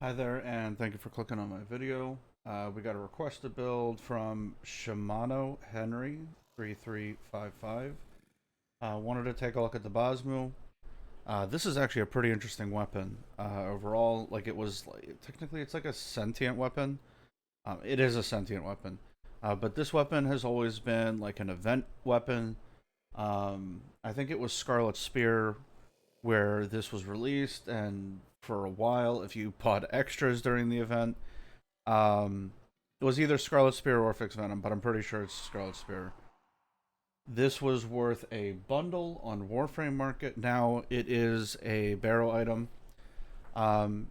Hi there, and thank you for clicking on my video. We got a requested build from Shimano Henry 3355. Wanted to take a look at the Basmu. This is actually a pretty interesting weapon. Overall, technically it's like a sentient weapon. It is a sentient weapon, but this weapon has always been like an event weapon. I think it was Scarlet Spear where this was released, and for a while, if you bought extras during the event, um, it was either Scarlet Spear or Fixed Venom, but I'm pretty sure it's Scarlet Spear. This was worth a bundle on Warframe Market. Now it is a barrel item. Um,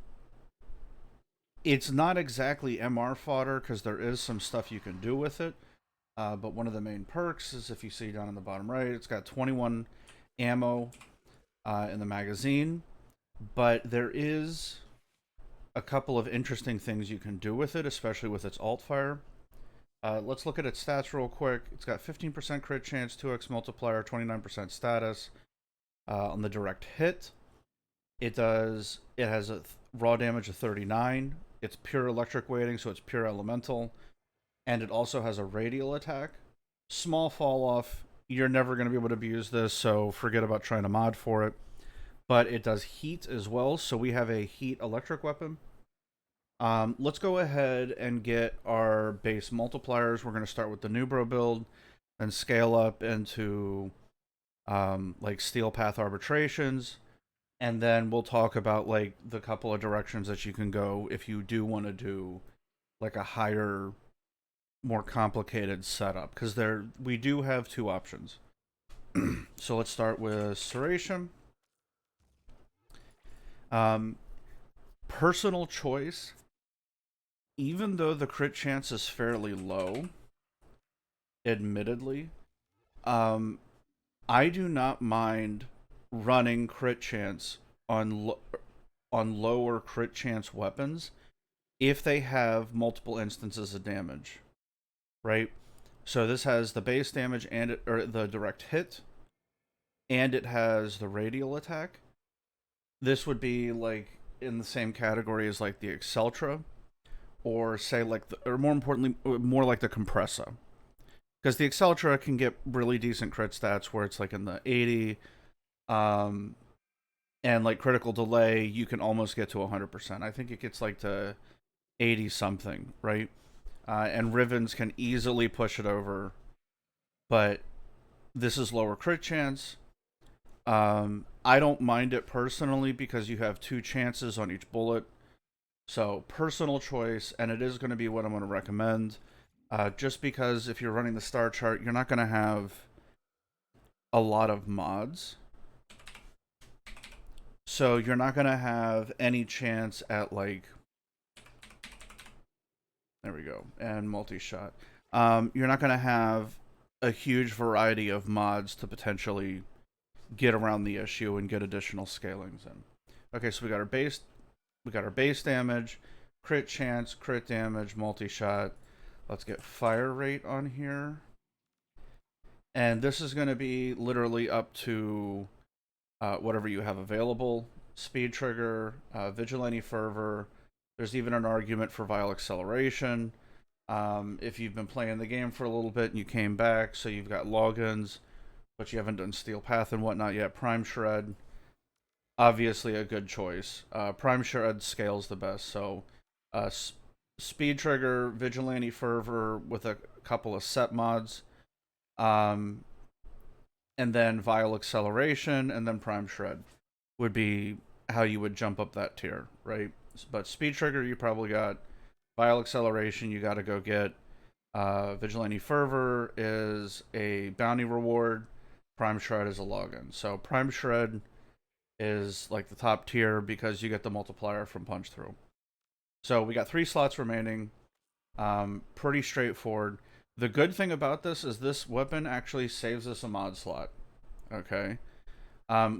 it's not exactly MR fodder because there is some stuff you can do with it. But one of the main perks is if you see down in the bottom right, it's got 21 ammo in the magazine. But there is a couple of interesting things you can do with it, especially with its alt fire. Let's look at its stats real quick. It's got 15% crit chance, 2x multiplier, 29% status on the direct hit. It has a raw damage of 39. It's pure electric weighting, so it's pure elemental, and it also has a radial attack. Small fall off. You're never going to be able to abuse this, so forget about trying to mod for it. But it does heat as well, so we have a heat electric weapon. Let's go ahead and get our base multipliers. We're going to start with the Nubro build and scale up into like Steel Path arbitrations. And then we'll talk about like the couple of directions that you can go if you do want to do like a higher, more complicated setup. Because we do have two options. So let's start with Serration. Um, Personal choice, even though the crit chance is fairly low, admittedly, um, I do not mind running crit chance on lower crit chance weapons if they have multiple instances of damage, right? So this has the base damage or the direct hit, and it has the radial attack. This would be like in the same category as like the Exceltra, or say like or more importantly, more like the Compressa, because the Exceltra can get really decent crit stats where it's like in the 80, um, and like critical delay, you can almost get to 100%. I think it gets like to 80 something, right? And Rivens can easily push it over, but this is lower crit chance. I don't mind it personally because you have two chances on each bullet. So personal choice, and it is going to be what I'm going to recommend. Just because if you're running the star chart, you're not going to have a lot of mods. So you're not going to have any chance at like, there we go, and multi-shot. You're not going to have a huge variety of mods to potentially get around the issue and get additional scalings in. Okay, so we got our base damage, crit chance, crit damage, multi-shot. Let's get fire rate on here. And this is going to be literally up to whatever you have available. Speed trigger, vigilante fervor. There's even an argument for vile acceleration. If you've been playing the game for a little bit and you came back, so you've got logins, but you haven't done Steel Path and whatnot yet, Prime Shred, obviously a good choice. Prime Shred scales the best, so Speed Trigger, Vigilante Fervor with a couple of set mods, um, and then Vile Acceleration, and then Prime Shred would be how you would jump up that tier, right? But Speed Trigger, you probably got. Vile Acceleration, you got to go get. Vigilante Fervor is a bounty reward. Prime Shred is a login. So Prime Shred is like the top tier because you get the multiplier from Punch Through. So we got 3 slots remaining. Pretty straightforward. The good thing about this is this weapon actually saves us a mod slot. Okay.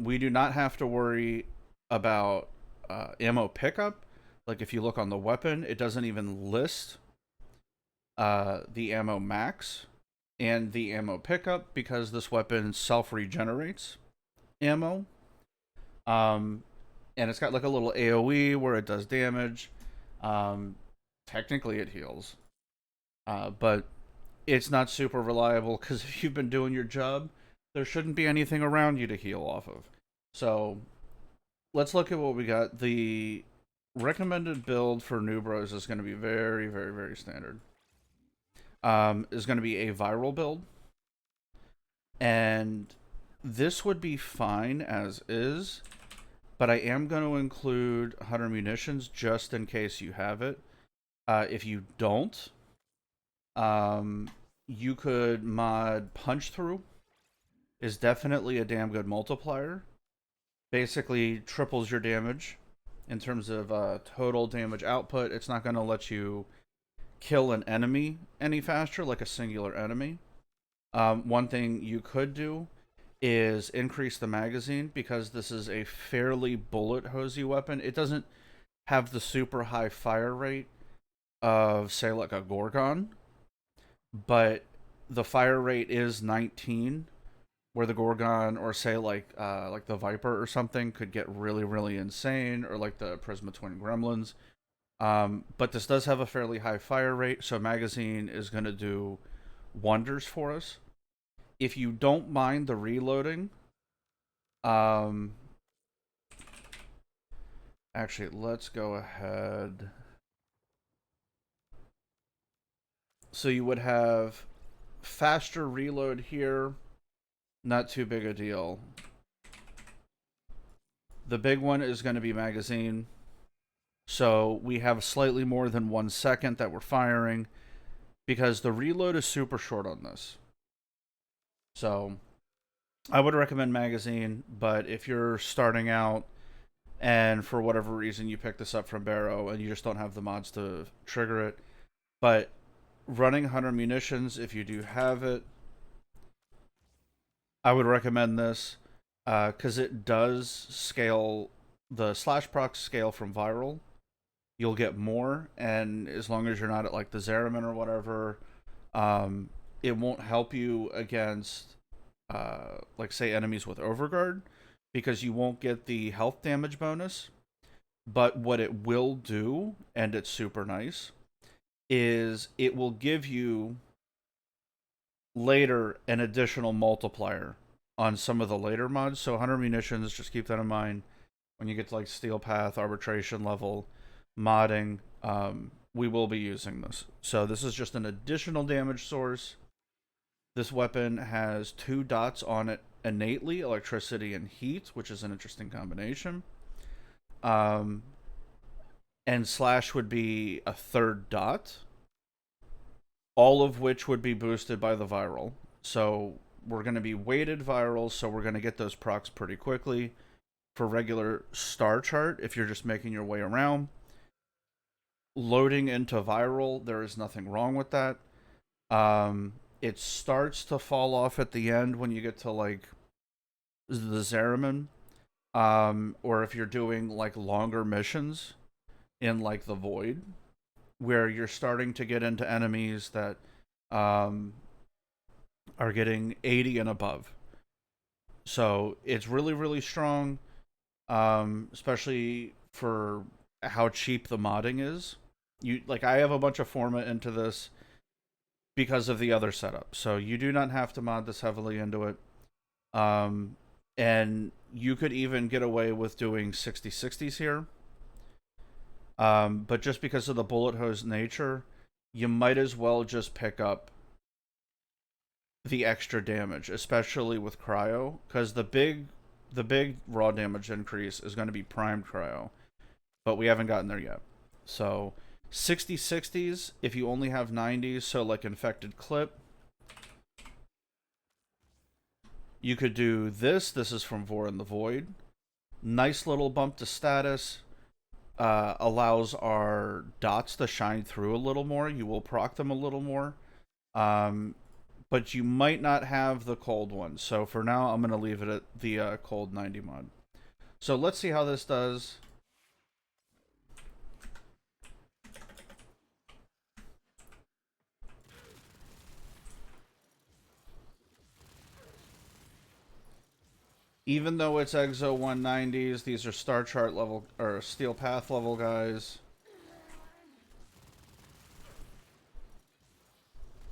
We do not have to worry about ammo pickup. Like if you look on the weapon, it doesn't even list the ammo max and the ammo pickup because this weapon self regenerates ammo. And it's got like a little AoE where it does damage. Um, Technically, it heals, but it's not super reliable because if you've been doing your job, there shouldn't be anything around you to heal off of. So let's look at what we got. The recommended build for New Bros is going to be very, very, very standard. Is going to be a viral build, and this would be fine as is, but I am going to include 100 munitions just in case you have it. If you don't, um, you could mod punch through. Is definitely a damn good multiplier. Basically triples your damage in terms of total damage output. It's not going to let you kill an enemy any faster, like a singular enemy. One thing you could do is increase the magazine because this is a fairly bullet hosey weapon. It doesn't have the super high fire rate of, say, like a Gorgon, but the fire rate is 19, where the Gorgon or say like the Viper or something could get really really insane, or like the Prisma Twin Gremlins. But this does have a fairly high fire rate, so magazine is going to do wonders for us. If you don't mind the reloading, um, actually, let's go ahead. So you would have faster reload here, not too big a deal. The big one is going to be magazine. So we have slightly more than 1 second that we're firing because the reload is super short on this. So I would recommend magazine, but if you're starting out and for whatever reason you pick this up from Barrow and you just don't have the mods to trigger it, but running 100 munitions, if you do have it, I would recommend this because it does scale, the slash proc scale from viral. You'll get more, and as long as you're not at like the Zeraman or whatever, um, it won't help you against, like say enemies with Overguard, because you won't get the health damage bonus. But what it will do, and it's super nice, is it will give you later an additional multiplier on some of the later mods. So 100 munitions, just keep that in mind when you get to like Steel Path, Arbitration level, modding. We will be using this. So this is just an additional damage source. This weapon has 2 dots on it innately, electricity and heat, which is an interesting combination. Um, and slash would be a 3rd dot, all of which would be boosted by the viral. So we're going to be weighted viral, so we're going to get those procs pretty quickly. For regular star chart, if you're just making your way around, loading into viral, there is nothing wrong with that. It starts to fall off at the end when you get to like the Zeraman, or if you're doing like longer missions in like the Void, where you're starting to get into enemies that are getting 80 and above. So it's really really strong, especially for how cheap the modding is. You like I have a bunch of format into this because of the other setup, so you do not have to mod this heavily into it. And you could even get away with doing 60/60s here. But just because of the bullet hose nature, you might as well just pick up the extra damage, especially with cryo, because the big raw damage increase is going to be primed cryo, but we haven't gotten there yet. So 60/60s if you only have 90s, so like infected clip, you could do this. This is from Vor in the Void. Nice little bump to status. Allows our dots to shine through a little more. You will proc them a little more. But you might not have the cold one. So for now, I'm going to leave it at the cold 90 mod. So let's see how this does. Even though it's Exo 190s, these are Star Chart level or Steel Path level guys.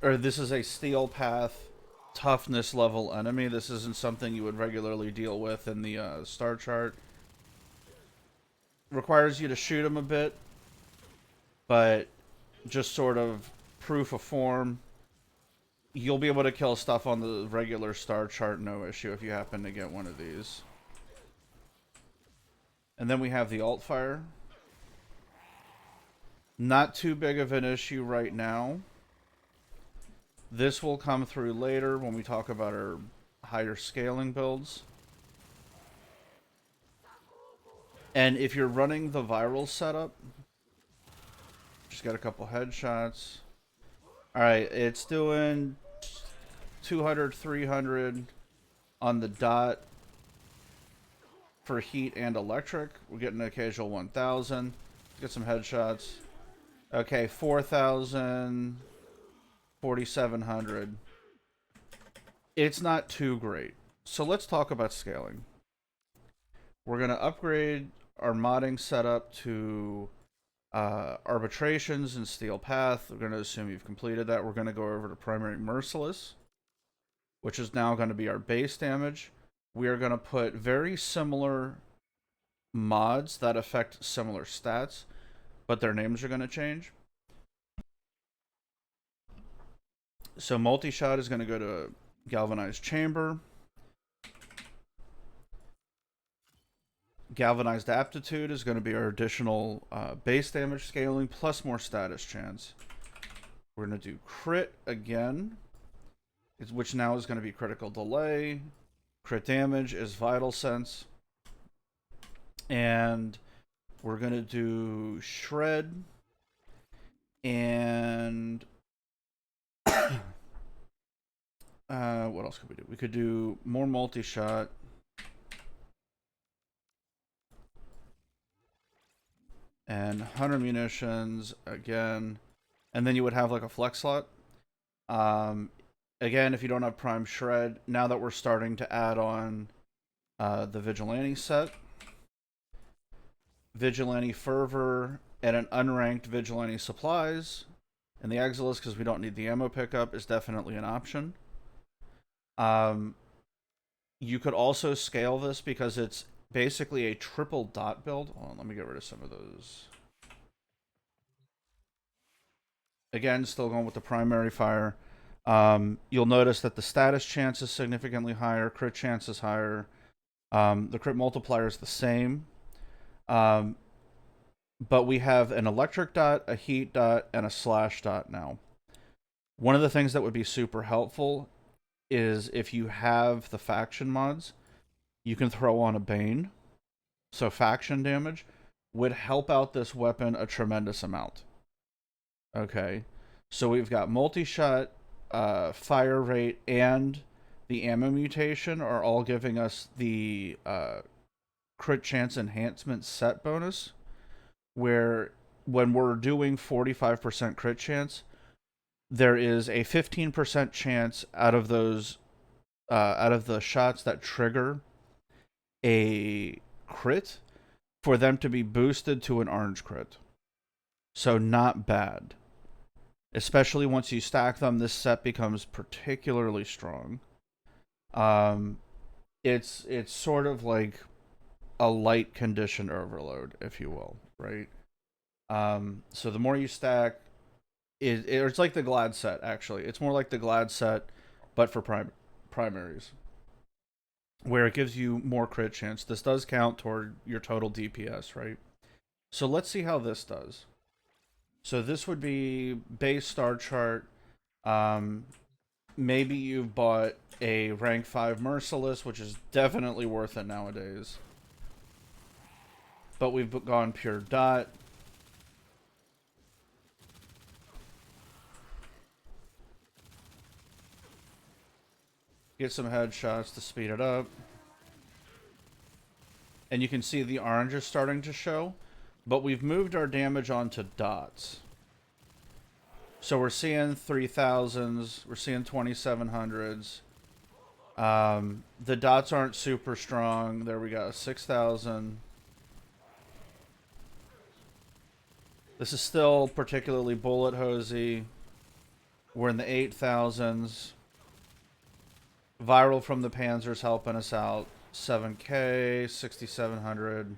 or this is a steel path toughness level enemy. This isn't something you would regularly deal with in the star chart. Requires you to shoot him a bit, but just sort of proof of form. You'll be able to kill stuff on the regular star chart, no issue, if you happen to get one of these. And then we have the alt fire. Not too big of an issue right now. This will come through later when we talk about our higher scaling builds. And if you're running the viral setup, just got a couple headshots. Alright, it's doing 200, 300 on the dot for heat and electric. We're getting an occasional 1,000. Get some headshots. Okay, 4,000, 4,700. It's not too great. So let's talk about scaling. We're going to upgrade our modding setup to arbitrations and steel path. We're going to assume you've completed that. We're going to go over to primary merciless, which is now going to be our base damage. We are going to put very similar mods that affect similar stats, but their names are going to change. So multi-shot is going to go to galvanized chamber. Galvanized aptitude is going to be our additional base damage scaling plus more status chance. We're going to do crit again, which now is going to be critical delay. Crit damage is vital sense. And we're going to do shred. And what else could we do? We could do more multi-shot. And 100 munitions again. And then you would have like a flex slot. Again, if you don't have prime shred, now that we're starting to add on the vigilante set, vigilante fervor and an unranked vigilante supplies, and the Exilus, because we don't need the ammo pickup, is definitely an option. You could also scale this because it's basically a triple dot build. Hold on, let me get rid of some of those. Again, still going with the primary fire. You'll notice that the status chance is significantly higher, crit chance is higher. The crit multiplier is the same. But we have an electric dot, a heat dot, and a slash dot now. One of the things that would be super helpful is if you have the faction mods, you can throw on a Bane. So faction damage would help out this weapon a tremendous amount. Okay. So we've got multi-shot, fire rate, and the ammo mutation are all giving us the crit chance enhancement set bonus, where when we're doing 45% crit chance, there is a 15% chance out of those out of the shots that trigger a crit for them to be boosted to an orange crit. So not bad. Especially once you stack them, this set becomes particularly strong. It's sort of like a light condition overload, if you will, right? So the more you stack, it's like the Glad set, actually. It's more like the Glad set, but for primaries, where it gives you more crit chance. This does count toward your total DPS, right? So let's see how this does. So this would be base star chart. Maybe you've bought a rank 5 Merciless, which is definitely worth it nowadays. But we've gone pure dot. Get some headshots to speed it up. And you can see the orange is starting to show. But we've moved our damage onto dots. So we're seeing 3,000s. We're seeing 2,700s. The dots aren't super strong. There we go. 6,000. This is still particularly bullet hosey. We're in the 8,000s. Viral from the Panzer's helping us out. 7K, 6,700.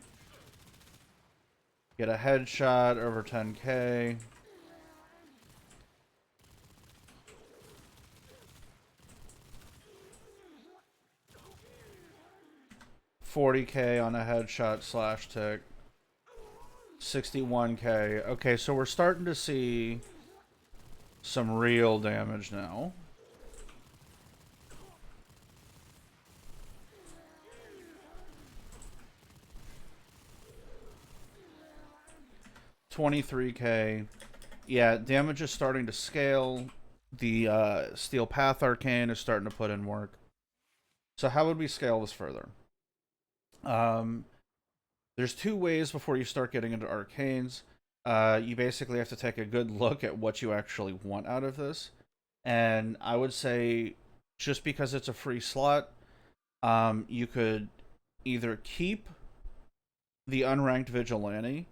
Get a headshot over 10K. $40K on a headshot slash tick. 61K. Okay, so we're starting to see some real damage now. $23K. Yeah, damage is starting to scale. The Steel Path Arcane is starting to put in work. So how would we scale this further? There's two ways before you start getting into arcanes. You basically have to take a good look at what you actually want out of this. And I would say, just because it's a free slot, you could either keep the unranked Vigilante,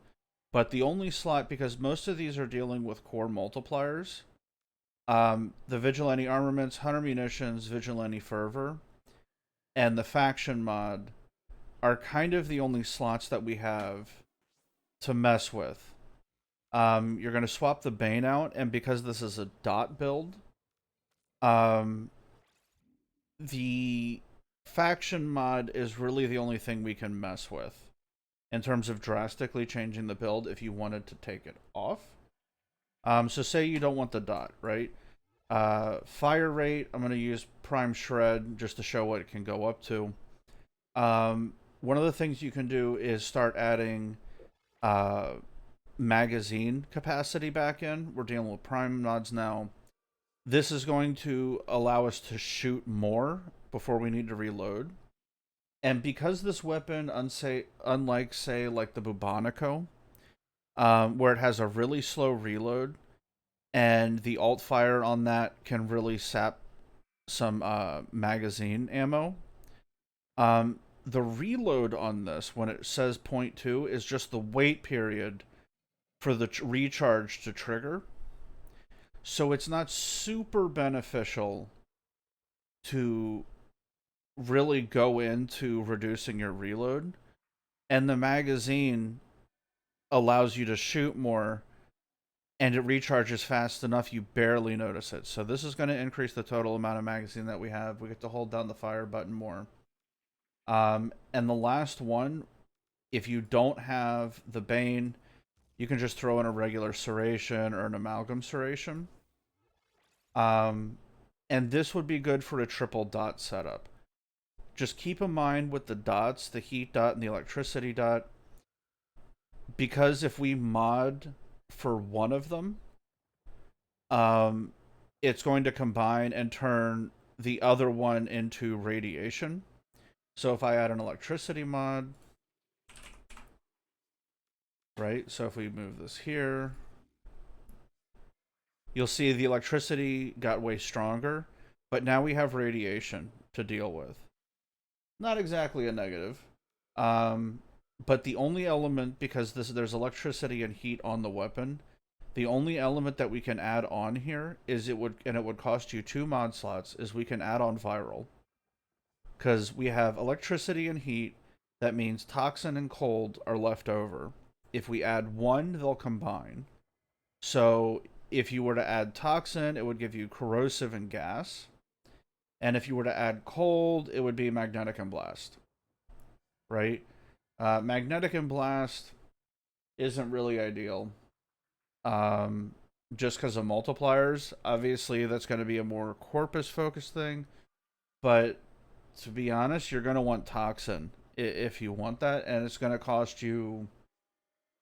but the only slot, because most of these are dealing with core multipliers, the Vigilante Armaments, Hunter Munitions, Vigilante Fervor, and the Faction mod are kind of the only slots that we have to mess with. You're going to swap the Bane out, and because this is a dot build, the Faction mod is really the only thing we can mess with in terms of drastically changing the build if you wanted to take it off. So say you don't want the dot, right? Fire rate, I'm going to use Prime Shred just to show what it can go up to. One of the things you can do is start adding magazine capacity back in. We're dealing with Prime mods now. This is going to allow us to shoot more before we need to reload. And because this weapon, unlike, say, like the Bubonico, where it has a really slow reload, and the alt fire on that can really sap some magazine ammo, the reload on this, when it says 0.2, is just the wait period for the recharge to trigger. So it's not super beneficial to really go into reducing your reload. And the magazine allows you to shoot more, and it recharges fast enough you barely notice it. So this is going to increase the total amount of magazine that we have. We get to hold down the fire button more. And the last one, if you don't have the Bane, you can just throw in a regular Serration or an Amalgam Serration. And this would be good for a triple dot setup. Just keep in mind with the dots, the heat dot and the electricity dot, because if we mod for one of them, it's going to combine and turn the other one into radiation. So if I add an electricity mod, right? So if we move this here, you'll see the electricity got way stronger, but now we have radiation to deal with. Not exactly a negative, but the only element, because there's electricity and heat on the weapon, the only element that we can add on here is it would cost you 2 mod slots, is we can add on viral. Because we have electricity and heat, that means toxin and cold are left over. If we add one, they'll combine. So if you were to add toxin, it would give you corrosive and gas. And if you were to add cold, it would be magnetic and blast. Right? Magnetic and blast isn't really ideal. Just because of multipliers. Obviously, that's going to be a more corpus-focused thing. But to be honest, you're going to want toxin if you want that. And it's going to cost you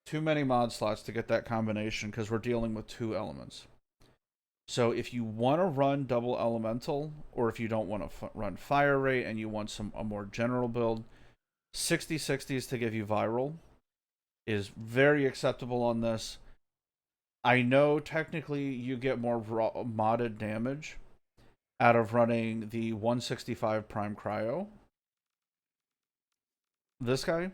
too many mod slots to get that combination, because we're dealing with 2 elements. So if you want to run double elemental, or if you don't want to run fire rate and you want a more general build, 60/60s to give you viral is very acceptable on this. I know technically you get more modded damage out of running the 165 Prime Cryo, this guy,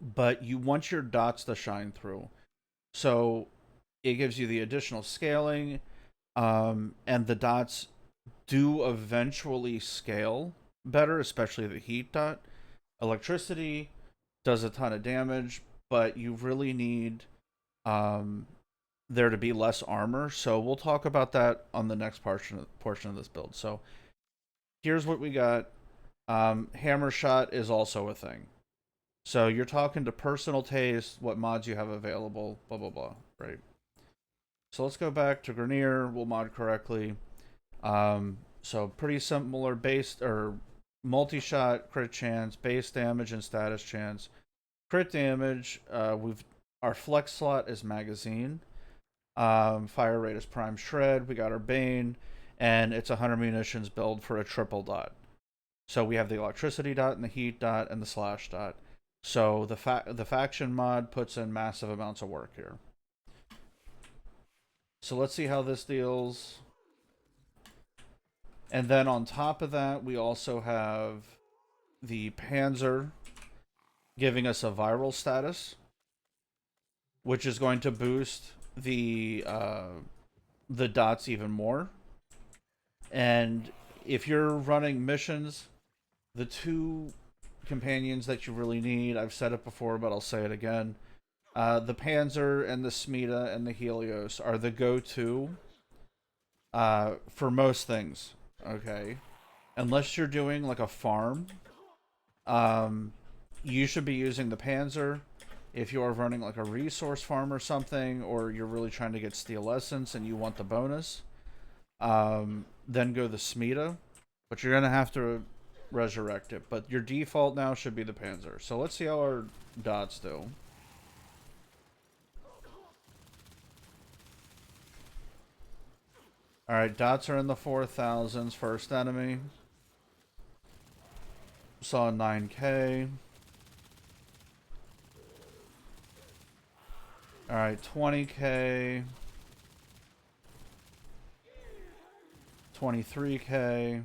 but you want your dots to shine through. So it gives you the additional scaling. And the dots do eventually scale better, especially the heat dot. Electricity does a ton of damage, but you really need um, there to be less armor. So we'll talk about that on the next portion of this build. So here's what we got. Hammer shot is also a thing. So you're talking to personal taste, what mods you have available, blah blah blah, right? So let's go back to Grenier. We'll mod correctly. So pretty similar base or multi-shot, crit chance, base damage, and status chance. Crit damage. We've our flex slot is magazine. Fire rate is prime shred. We got our bane, and it's 100 munitions build for a triple dot. So we have the electricity dot and the heat dot and the slash dot. So the faction mod puts in massive amounts of work here. So let's see how this deals. And then on top of that, we also have the Panzer giving us a viral status, which is going to boost the dots even more. And if you're running missions, the two companions that you really need, I've said it before, but I'll say it again. The Panzer and the Smita and the Helios are the go-to for most things. Okay, unless you're doing like a farm, you should be using the Panzer. If you are running like a resource farm or something, or you're really trying to get steel essence and you want the bonus, then go the Smita. But you're gonna have to resurrect it. But your default now should be the Panzer. So let's see how our dots do. Alright, dots are in the 4,000s. First enemy. Saw 9k. Alright, 20k. 23k.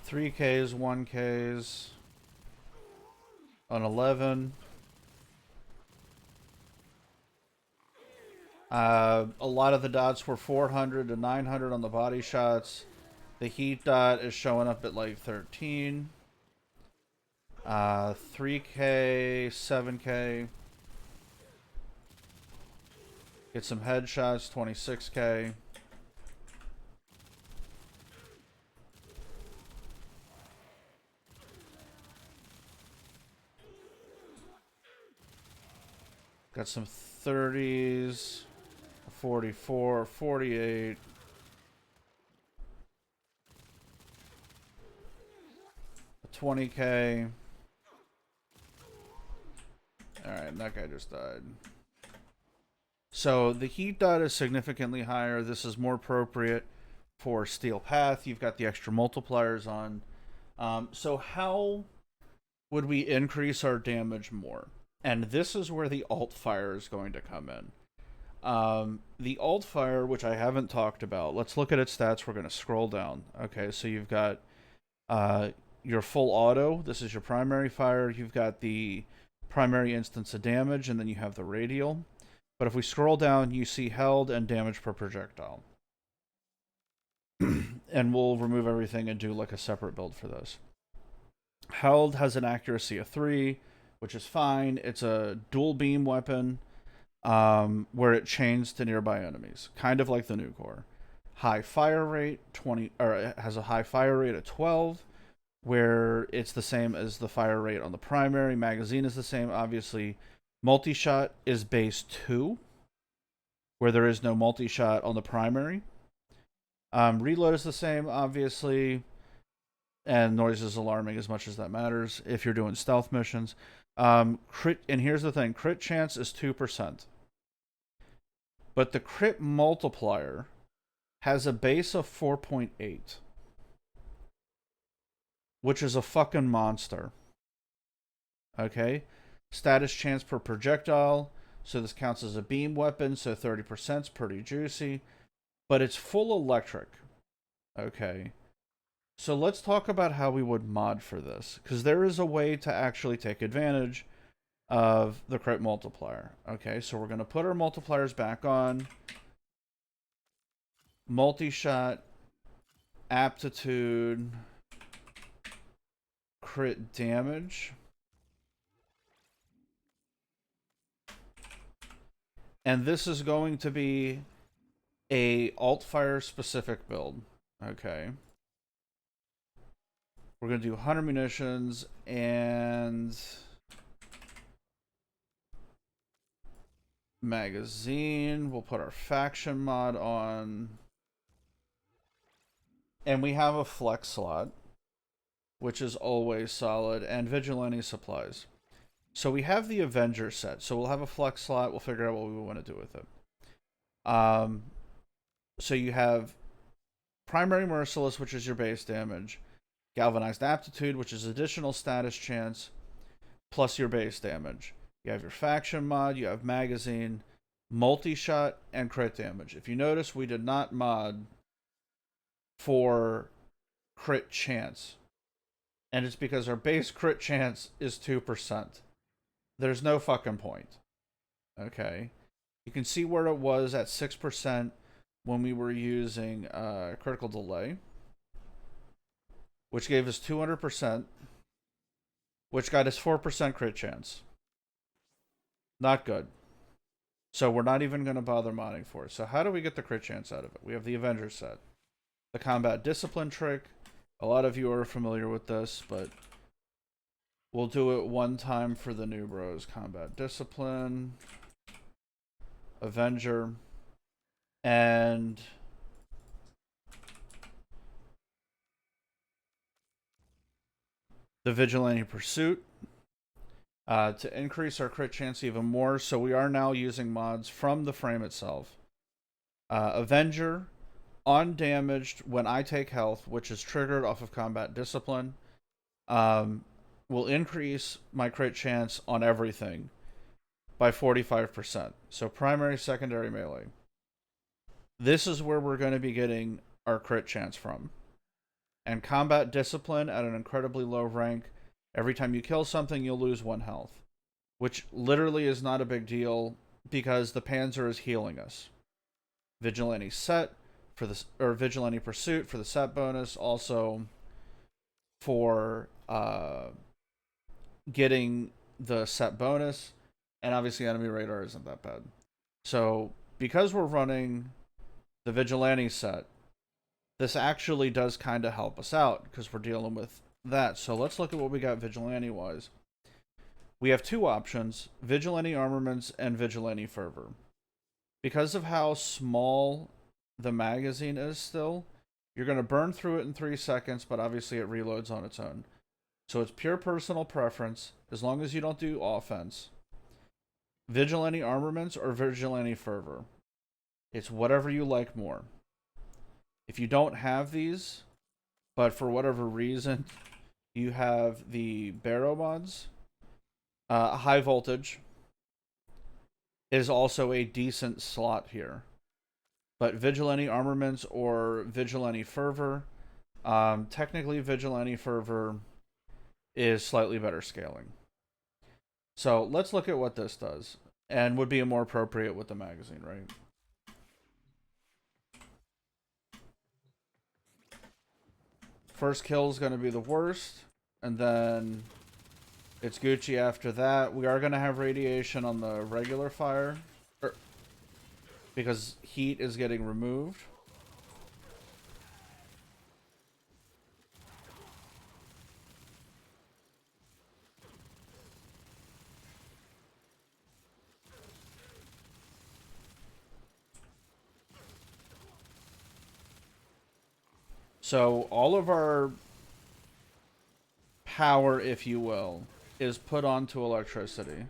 3ks, 1ks. An 11. A lot of the dots were 400 to 900 on the body shots. The heat dot is showing up at like 13. 3k, 7k. Get some headshots, 26k. Got some 30s, 44, 48. A 20k. Alright, that guy just died. So the heat dot is significantly higher. This is more appropriate for Steel Path. You've got the extra multipliers on. So how would we increase our damage more? And this is where the alt fire is going to come in. The alt fire, which I haven't talked about, let's look at its stats. We're going to scroll down. Okay, so you've got your full auto. This is your primary fire. You've got the primary instance of damage, and then you have the radial. But if we scroll down, you see held and damage per projectile. And we'll remove everything and do like a separate build for this. Held has an accuracy of 3, which is fine. It's a dual beam weapon where it chains to nearby enemies, kind of like the Nucor. High fire rate, 20, or it has a high fire rate of 12, where it's the same as the fire rate on the primary. Magazine is the same, obviously. Multi-shot is base 2, where there is no multi-shot on the primary. Reload is the same, obviously, and noise is alarming as much as that matters if you're doing stealth missions. Crit, and here's the thing, crit chance is 2%. But the crit multiplier has a base of 4.8, which is a fucking monster. Okay? Status chance per projectile, so this counts as a beam weapon, so 30% is pretty juicy. But it's full electric. Okay. So let's talk about how we would mod for this, because there is a way to actually take advantage of the crit multiplier. Okay, so we're going to put our multipliers back on. Multi-shot, aptitude, crit damage. And this is going to be a alt-fire specific build. Okay. We're going to do 100 munitions and magazine. We'll put our faction mod on. And we have a flex slot, which is always solid, and vigilante supplies. So we have the Avenger set. So we'll have a flex slot. We'll figure out what we want to do with it. So you have primary merciless, which is your base damage. Galvanized aptitude, which is additional status chance, plus your base damage. You have your faction mod, you have magazine, multi-shot, and crit damage. If you notice, we did not mod for crit chance. And it's because our base crit chance is 2%. There's no fucking point. Okay. You can see where it was at 6% when we were using critical delay, which gave us 200%, which got us 4% crit chance. Not good. So we're not even going to bother modding for it. So how do we get the crit chance out of it? We have the Avenger set. The combat discipline trick. A lot of you are familiar with this, but we'll do it one time for the new bros. Combat discipline, Avenger, and the vigilante pursuit to increase our crit chance even more. So we are now using mods from the frame itself. Avenger, undamaged when I take health, which is triggered off of combat discipline, will increase my crit chance on everything by 45%. So primary, secondary, melee. This is where we're going to be getting our crit chance from. And combat discipline at an incredibly low rank. Every time you kill something, you'll lose 1 health. Which literally is not a big deal because the Panzer is healing us. Vigilante set for the, or vigilante pursuit for the set bonus. Also for getting the set bonus. And obviously enemy radar isn't that bad. So because we're running the vigilante set, this actually does kind of help us out because we're dealing with that. So let's look at what we got vigilante wise. We have 2 options, vigilante armaments and vigilante fervor. Because of how small the magazine is still, you're going to burn through it in 3 seconds, but obviously it reloads on its own. So it's pure personal preference, as long as you don't do offense. Vigilante armaments or vigilante fervor. It's whatever you like more. If you don't have these, but for whatever reason, you have the barrow mods, high voltage is also a decent slot here. But vigilante armaments or vigilante fervor, technically vigilante fervor is slightly better scaling. So let's look at what this does, and would be more appropriate with the magazine, right? First kill is going to be the worst, and then it's Gucci after that. We are going to have radiation on the regular fire, because heat is getting removed. So all of our power, if you will, is put onto electricity.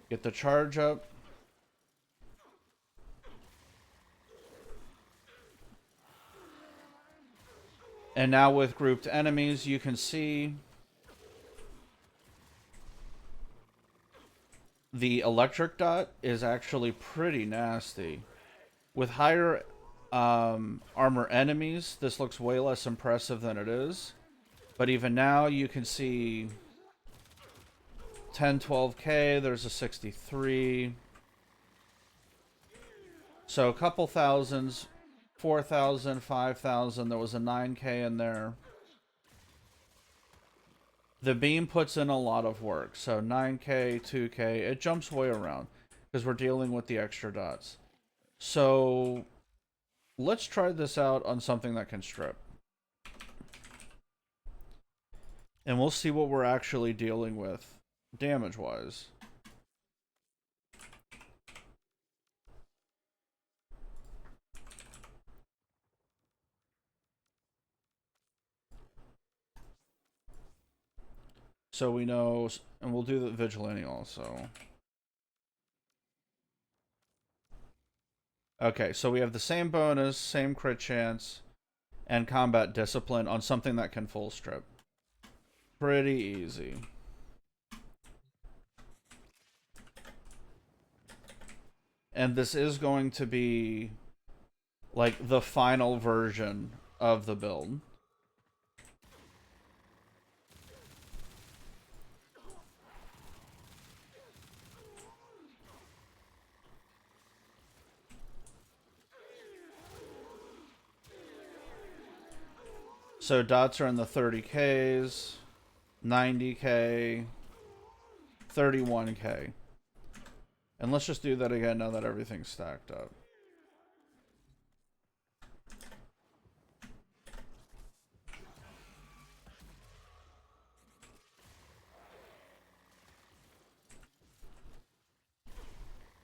Get the charge up. And now with grouped enemies, you can see the electric dot is actually pretty nasty. With higher armor enemies, this looks way less impressive than it is. But even now, you can see 10, 12k, there's a 63. So a couple thousands, 4,000, 5,000. There was a 9k in there. The beam puts in a lot of work. So 9k, 2k, it jumps way around because we're dealing with the extra dots. So let's try this out on something that can strip. And we'll see what we're actually dealing with damage-wise. So we know, and we'll do the vigilante also. Okay, so we have the same bonus, same crit chance, and combat discipline on something that can full strip. Pretty easy. And this is going to be like the final version of the build. So dots are in the 30Ks, 90K, 31K. And let's just do that again now that everything's stacked up.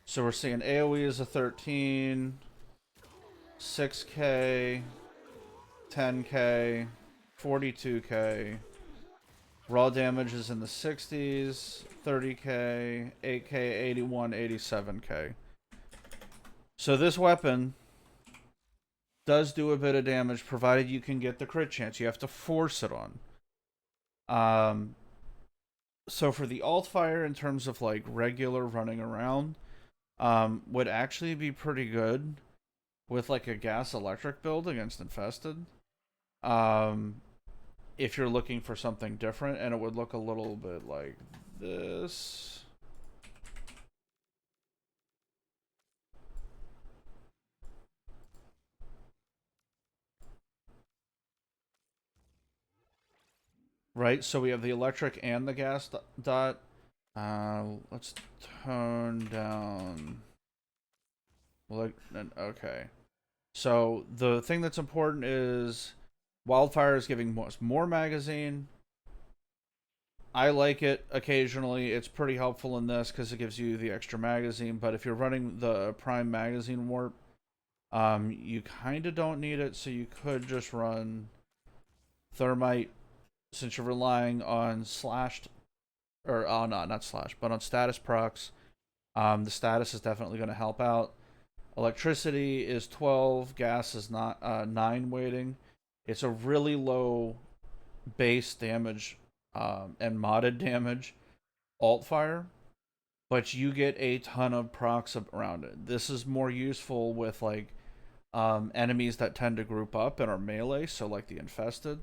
So we're seeing AoE is a 13, 6k, 10k, 42k. Raw damage is in the 60s, 30k, 8k, 81, 87k. So this weapon does do a bit of damage provided you can get the crit chance. You have to force it on. So for the alt fire in terms of like regular running around, would actually be pretty good with like a gas electric build against infested. If you're looking for something different, and it would look a little bit like this. Right, so we have the electric and the gas dot. Let's tone down. Okay. So the thing that's important is wildfire is giving more magazine. I like it occasionally. It's pretty helpful in this because it gives you the extra magazine. But if you're running the prime magazine warp, you kind of don't need it. So you could just run thermite since you're relying on slashed, or not slash, but on status procs. The status is definitely going to help out. Electricity is 12, gas is not 9 weighting. It's a really low base damage and modded damage alt fire, but you get a ton of procs around it. This is more useful with like enemies that tend to group up and are melee, so like the infested.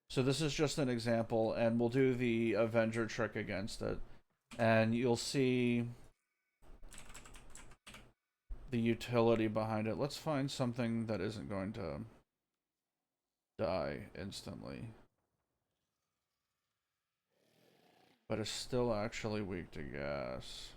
So this is just an example, and we'll do the Avenger trick against it. And you'll see the utility behind it. Let's find something that isn't going to die instantly, but is still actually weak to gas.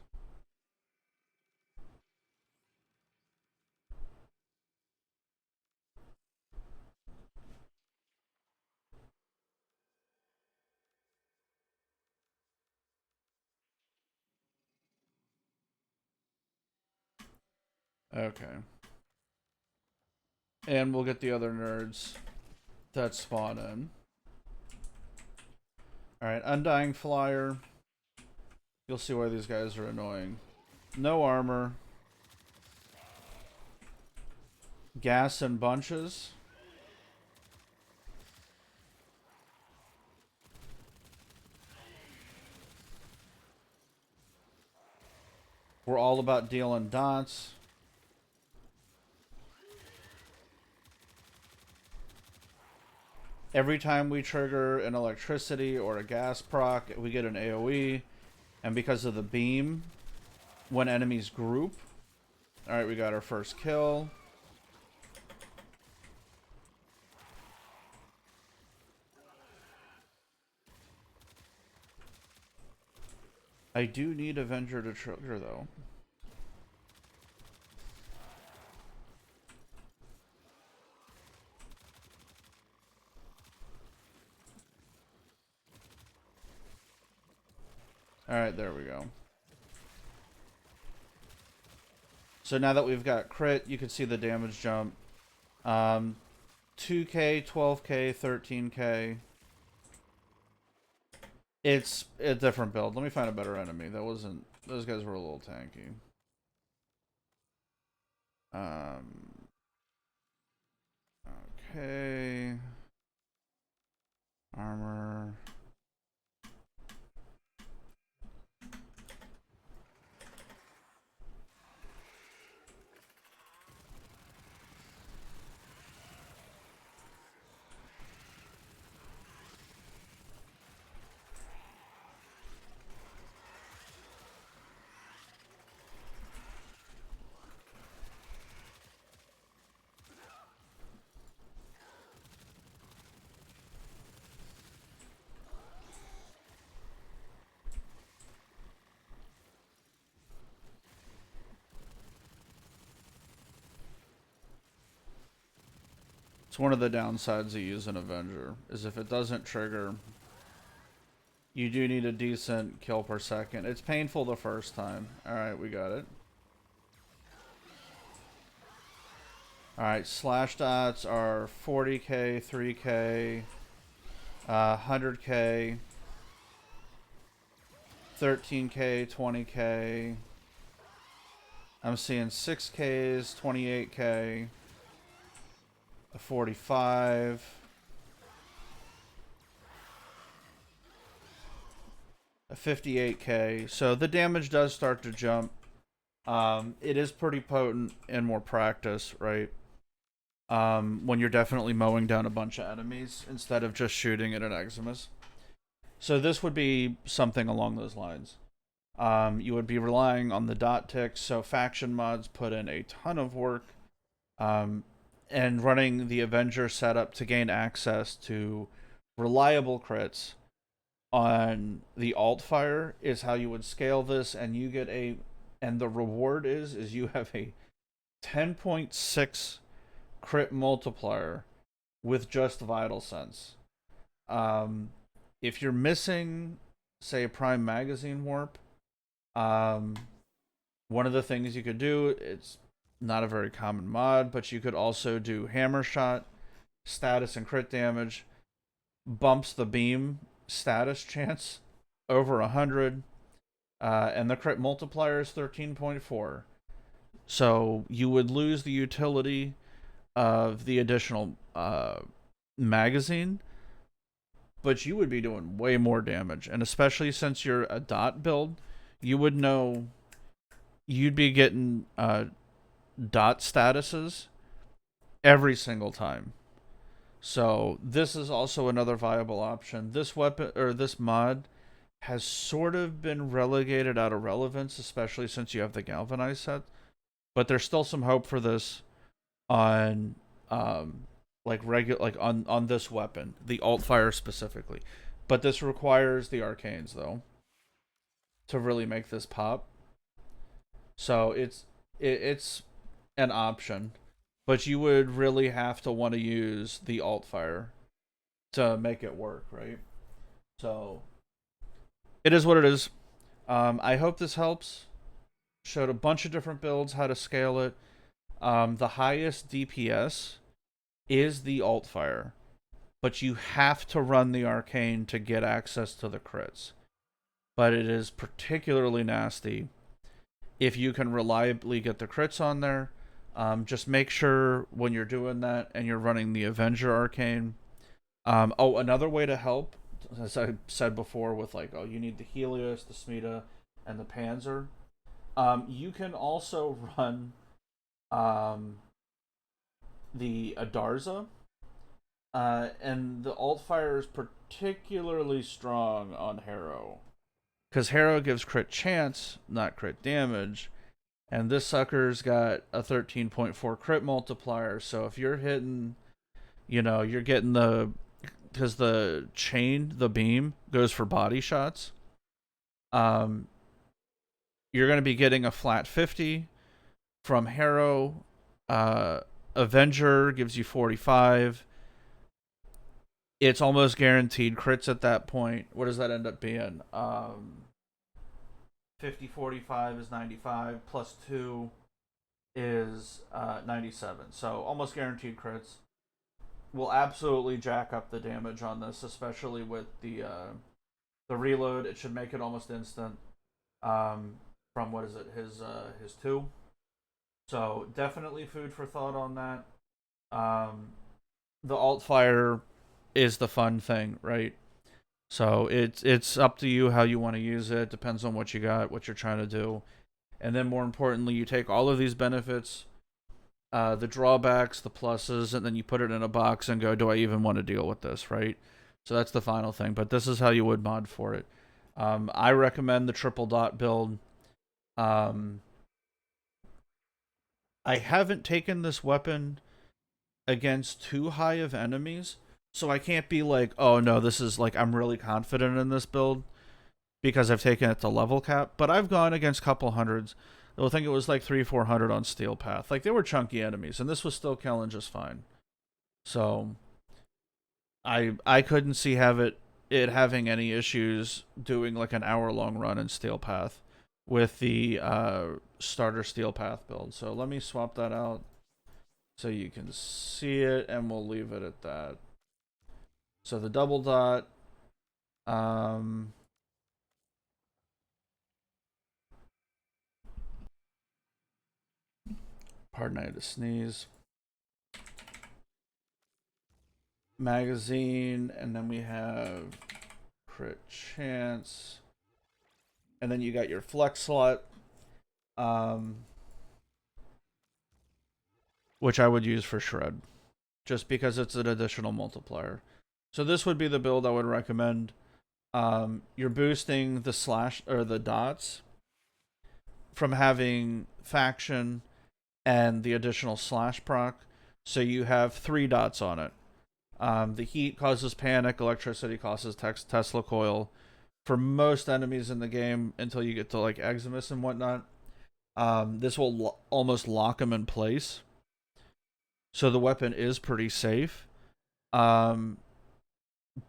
Okay. And we'll get the other nerds that spawn in. Alright, Undying Flyer. You'll see why these guys are annoying. No armor. Gas in bunches. We're all about dealing dots. Every time we trigger an electricity or a gas proc, we get an AoE. And because of the beam, when enemies group... Alright, we got our first kill. I do need Avenger to trigger, though. Alright, there we go. So now that we've got crit, you can see the damage jump. 2k, 12k, 13k. It's a different build. Let me find a better enemy. That wasn't... Those guys were a little tanky. Okay. Armor... It's one of the downsides of using Avenger, is if it doesn't trigger, you do need a decent kill per second. It's painful the first time. Alright, we got it. Alright, slash dots are 40k, 3k, 100k, 13k, 20k. I'm seeing 6ks, 28k. 45, a 58k. So the damage does start to jump. It is pretty potent and more practice, right? When you're definitely mowing down a bunch of enemies instead of just shooting at an Eximus. So this would be something along those lines. You would be relying on the dot ticks. So faction mods put in a ton of work. And running the Avenger setup to gain access to reliable crits on the alt fire is how you would scale this, and you get and the reward is you have a 10.6 crit multiplier with just Vital Sense. If you're missing, say, a Prime Magazine Warp, one of the things you could do, it's not a very common mod, but you could also do Hammer Shot, status and crit damage, bumps the beam status chance over 100, and the crit multiplier is 13.4. So you would lose the utility of the additional magazine, but you would be doing way more damage. And especially since you're a dot build, you would know you'd be getting dot statuses every single time. So this is also another viable option. This weapon, or this mod, has sort of been relegated out of relevance, especially since you have the galvanized set. But there's still some hope for this on on this weapon, the alt fire specifically. But this requires the arcanes though to really make this pop. So it's an option, but you would really have to want to use the alt fire to make it work, right? So it is what it is. I hope this helps. Showed a bunch of different builds, how to scale it. The highest DPS is the alt fire, but you have to run the arcane to get access to the crits. But it is particularly nasty if you can reliably get the crits on there. Just make sure when you're doing that and you're running the Avenger Arcane. Another way to help, as I said before, with you need the Helios, the Smita, and the Panzer. You can also run the Adarza. And the alt fire is particularly strong on Harrow, because Harrow gives crit chance, not crit damage, and this sucker's got a 13.4 crit multiplier. So if you're hitting, you're getting because the beam goes for body shots. Um, you're going to be getting a flat 50 from Harrow. Avenger gives you 45. It's almost guaranteed crits at that point. What does that end up being? 50, 45 is 95, plus 2 is 97. So almost guaranteed crits. Will absolutely jack up the damage on this, especially with the reload. It should make it almost instant. From what is it? His 2. So definitely food for thought on that. The alt fire is the fun thing, right? So it's up to you how you want to use it. Depends on what you got, what you're trying to do, and then more importantly, you take all of these benefits, the drawbacks, the pluses, and then you put it in a box and go, do I even want to deal with this, right? So that's the final thing. But this is how you would mod for it. I recommend the triple dot build. I haven't taken this weapon against too high of enemies, so I can't be like, oh no, this is like, I'm really confident in this build because I've taken it to level cap. But I've gone against a couple hundreds. I think it was like 300-400 on Steel Path. Like, they were chunky enemies, and this was still killing just fine. So I couldn't see it having any issues doing like an hour-long run in Steel Path with the starter Steel Path build. So let me swap that out so you can see it, and we'll leave it at that. So the double dot, pardon I had to sneeze. Magazine, and then we have crit chance, and then you got your flex slot, which I would use for shred, just because it's an additional multiplier. So this would be the build I would recommend. You're boosting the slash or the dots from having faction and the additional slash proc, so you have 3 dots on it. The heat causes panic, electricity causes Tesla coil for most enemies in the game until you get to like Eximus and whatnot. This will almost lock them in place, so the weapon is pretty safe.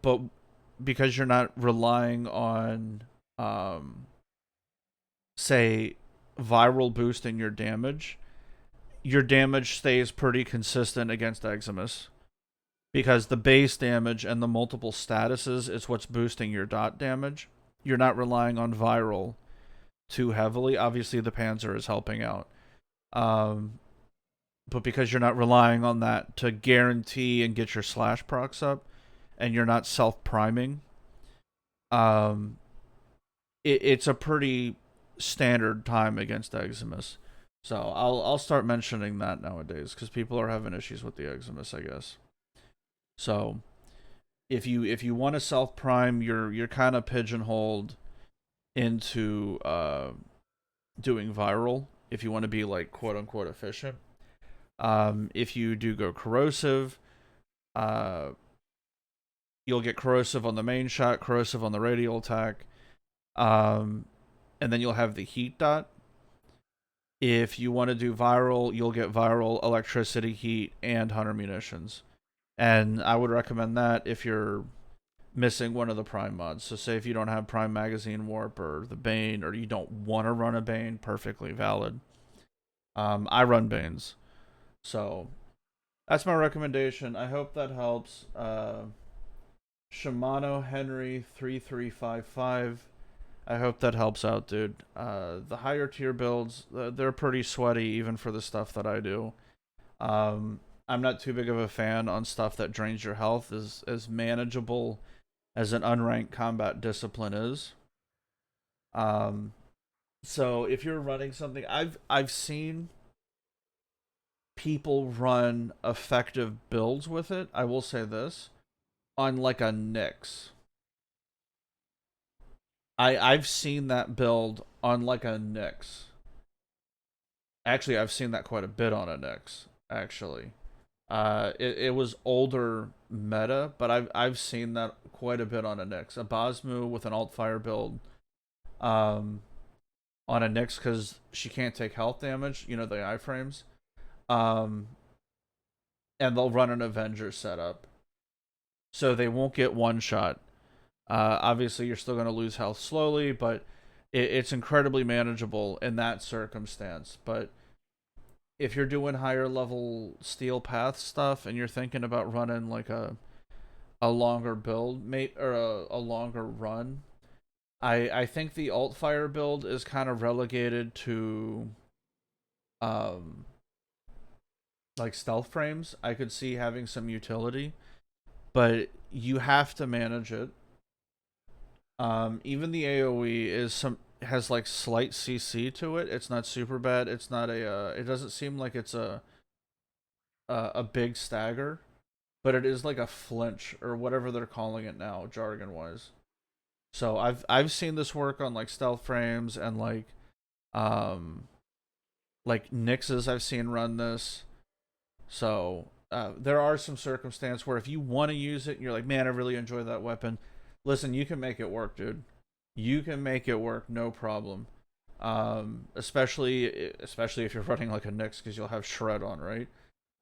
But because you're not relying on, say, viral boosting your damage stays pretty consistent against Eximus. Because the base damage and the multiple statuses is what's boosting your dot damage. You're not relying on viral too heavily. Obviously, the Panzer is helping out. But because you're not relying on that to guarantee and get your slash procs up, and you're not self-priming, it's a pretty standard time against Eximus. So I'll start mentioning that nowadays, because people are having issues with the Eximus, I guess. So if you want to self prime, you're kind of pigeonholed into doing viral if you want to be like quote unquote efficient. If you do go corrosive, you'll get corrosive on the main shot, corrosive on the radial attack, and then you'll have the heat dot. If you want to do viral, you'll get viral, electricity, heat, and hunter munitions. And I would recommend that if you're missing one of the prime mods. So say if you don't have prime magazine warp or the Bane, or you don't want to run a Bane, perfectly valid. I run Banes. So that's my recommendation. I hope that helps. Shimano Henry 3355. I hope that helps out, dude. The higher tier builds, they're pretty sweaty even for the stuff that I do. I'm not too big of a fan on stuff that drains your health as manageable as an unranked combat discipline is. So if you're running something, I've seen people run effective builds with it. I will say this, on like a Nyx. I've seen that build on like a Nyx. Actually, I've seen that quite a bit on a Nyx. Actually, it was older meta, but I've seen that quite a bit on a Nyx. A Basmu with an alt fire build, um, on a Nyx because she can't take health damage. You know the iframes, um, and they'll run an Avenger setup, so they won't get one shot. Obviously, you're still going to lose health slowly, but it's incredibly manageable in that circumstance. But if you're doing higher level steel path stuff and you're thinking about running like a longer build, mate, or a longer run, I think the alt fire build is kind of relegated to um like stealth frames. I could see having some utility, but you have to manage it. Even the AOE is some has like slight CC to it. It's not super bad. It's not a. It doesn't seem like it's a big stagger, but it is like a flinch or whatever they're calling it now, jargon wise. So I've seen this work on like stealth frames and um like Nyxes I've seen run this. So there are some circumstances where if you want to use it and you're like, man, I really enjoy that weapon. Listen, you can make it work, dude. You can make it work, no problem. Especially if you're running like a Nyx because you'll have Shred on, right?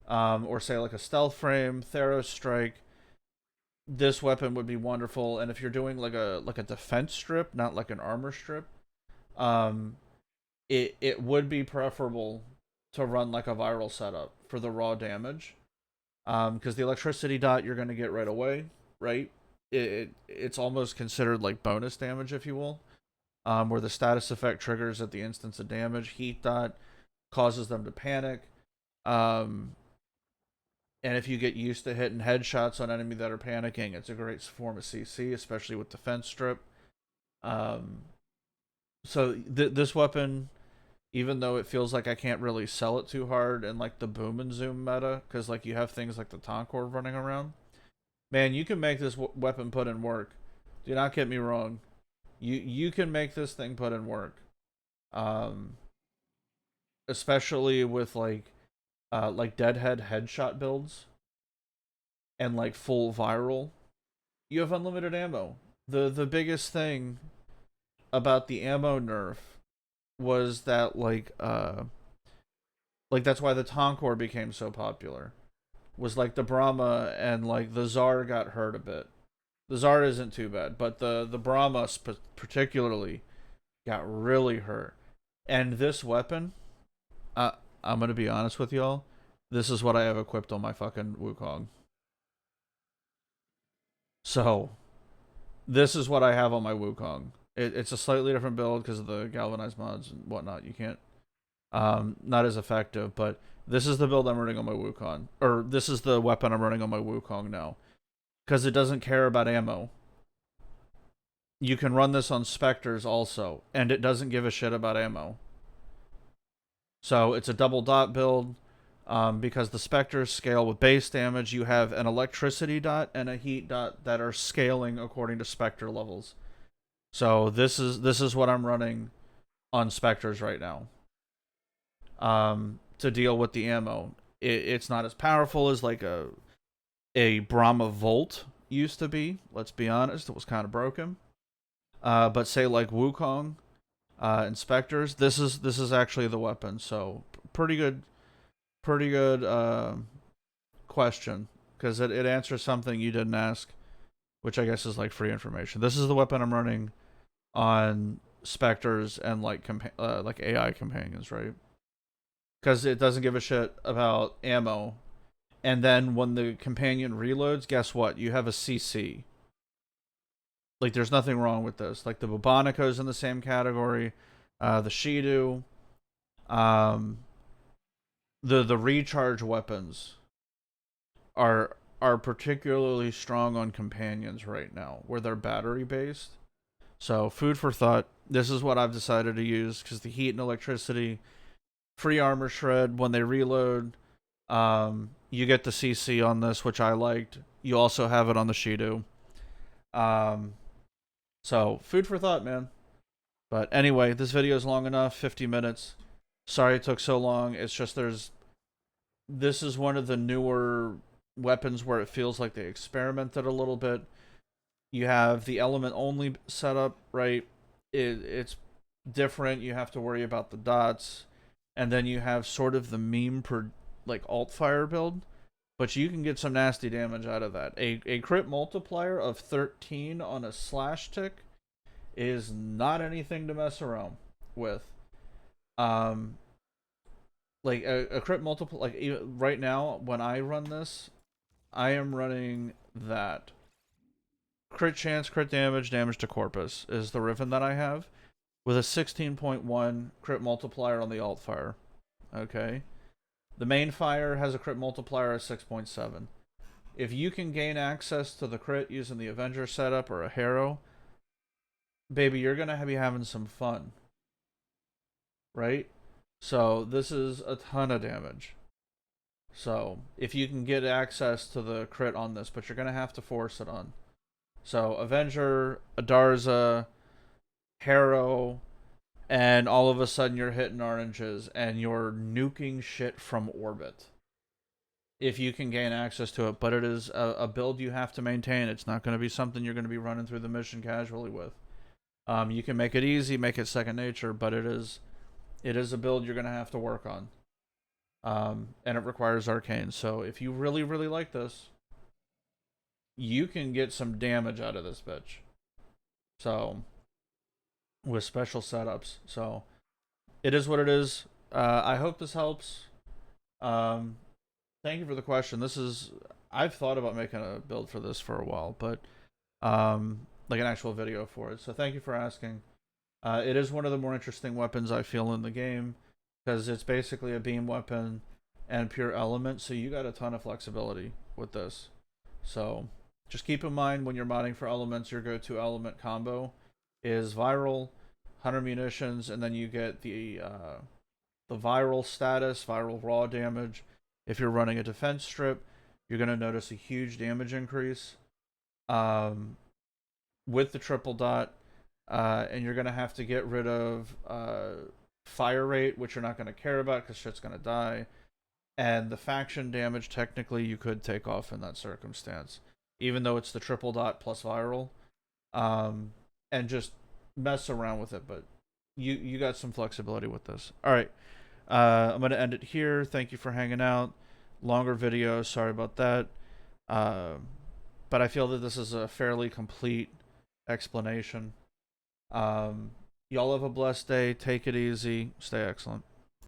Or say like a stealth frame, Theros Strike. This weapon would be wonderful, and if you're doing like a defense strip, not like an armor strip, um, it would be preferable to run like a viral setup for the raw damage, because the electricity dot you're gonna get right away, right? It's almost considered like bonus damage, if you will, where the status effect triggers at the instance of damage. Heat dot causes them to panic, um, and if you get used to hitting headshots on enemy that are panicking, it's a great form of CC, especially with defense strip. Um, so this weapon, even though it feels like I can't really sell it too hard in like the boom and zoom meta, because like you have things like the Tonkor running around, man, you can make this weapon put in work. Do not get me wrong. You can make this thing put in work. Um, Especially with like deadhead headshot builds and like full viral. You have unlimited ammo. The biggest thing about the ammo nerf was that like that's why the Tonkor became so popular. Was like the Brahma and like the Tsar got hurt a bit. The Tsar isn't too bad, but the Brahma particularly got really hurt. And this weapon, uh, I'm gonna be honest with y'all. This is what I have equipped on my fucking Wukong. So this is what I have on my Wukong. It's a slightly different build because of the galvanized mods and whatnot. You can't, not as effective, but this is the build I'm running on my Wukong, or this is the weapon I'm running on my Wukong now, because it doesn't care about ammo. You can run this on Spectres also, and it doesn't give a shit about ammo. So it's a double dot build. Because the Spectres scale with base damage, you have an electricity dot and a heat dot that are scaling according to Spectre levels. So this is what I'm running on Spectres right now. To deal with the ammo, it's not as powerful as like a Brahma Volt used to be. Let's be honest, it was kind of broken. But say like Wukong and Spectres, this is actually the weapon. So pretty good, pretty good question, because it answers something you didn't ask, which I guess is like free information. This is the weapon I'm running on Spectres and like AI companions, right? Because it doesn't give a shit about ammo. And then when the companion reloads, guess what? You have a CC. Like there's nothing wrong with this. Like the Bubonico's in the same category, the Shido, um, the recharge weapons are particularly strong on companions right now, where they're battery based. So food for thought. This is what I've decided to use because the heat and electricity, free armor shred when they reload. You get the CC on this, which I liked. You also have it on the Shido. Um, So, food for thought, man. But anyway, this video is long enough, 50 minutes. Sorry it took so long. It's just this is one of the newer weapons where it feels like they experimented a little bit. You have the element only setup, right? It's different. You have to worry about the dots. And then you have sort of the meme per like alt fire build. But you can get some nasty damage out of that. A crit multiplier of 13 on a slash tick is not anything to mess around with. Um, like a crit multiple, like right now when I run this, I am running that crit chance, crit damage, damage to corpus is the ribbon that I have with a 16.1 crit multiplier on the alt fire. Okay, the main fire has a crit multiplier of 6.7. If you can gain access to the crit using the Avenger setup or a Harrow, baby, you're gonna be having some fun, right? So this is a ton of damage. So if you can get access to the crit on this, but you're gonna have to force it on. So Avenger, Adarza, Harrow, and all of a sudden you're hitting oranges and you're nuking shit from orbit. If you can gain access to it, but it is a build you have to maintain. It's not going to be something you're going to be running through the mission casually with. You can make it easy, make it second nature, but it is a build you're going to have to work on. And it requires arcane. So if you really, really like this, you can get some damage out of this bitch. So with special setups. So it is what it is. I hope this helps. Thank you for the question. I've thought about making a build for this for a while, but like an actual video for it. So thank you for asking. It is one of the more interesting weapons I feel in the game because it's basically a beam weapon and pure element, so you got a ton of flexibility with this. So just keep in mind when you're modding for elements, your go-to element combo is viral, 100 munitions, and then you get the viral status, viral raw damage. If you're running a defense strip, you're going to notice a huge damage increase with the triple dot, and you're going to have to get rid of fire rate, which you're not going to care about because shit's going to die. And the faction damage, technically, you could take off in that circumstance, even though it's the triple dot plus viral, and just mess around with it. But you got some flexibility with this. All right. I'm going to end it here. Thank you for hanging out. Longer video. Sorry about that. But I feel that this is a fairly complete explanation. Y'all have a blessed day. Take it easy. Stay excellent.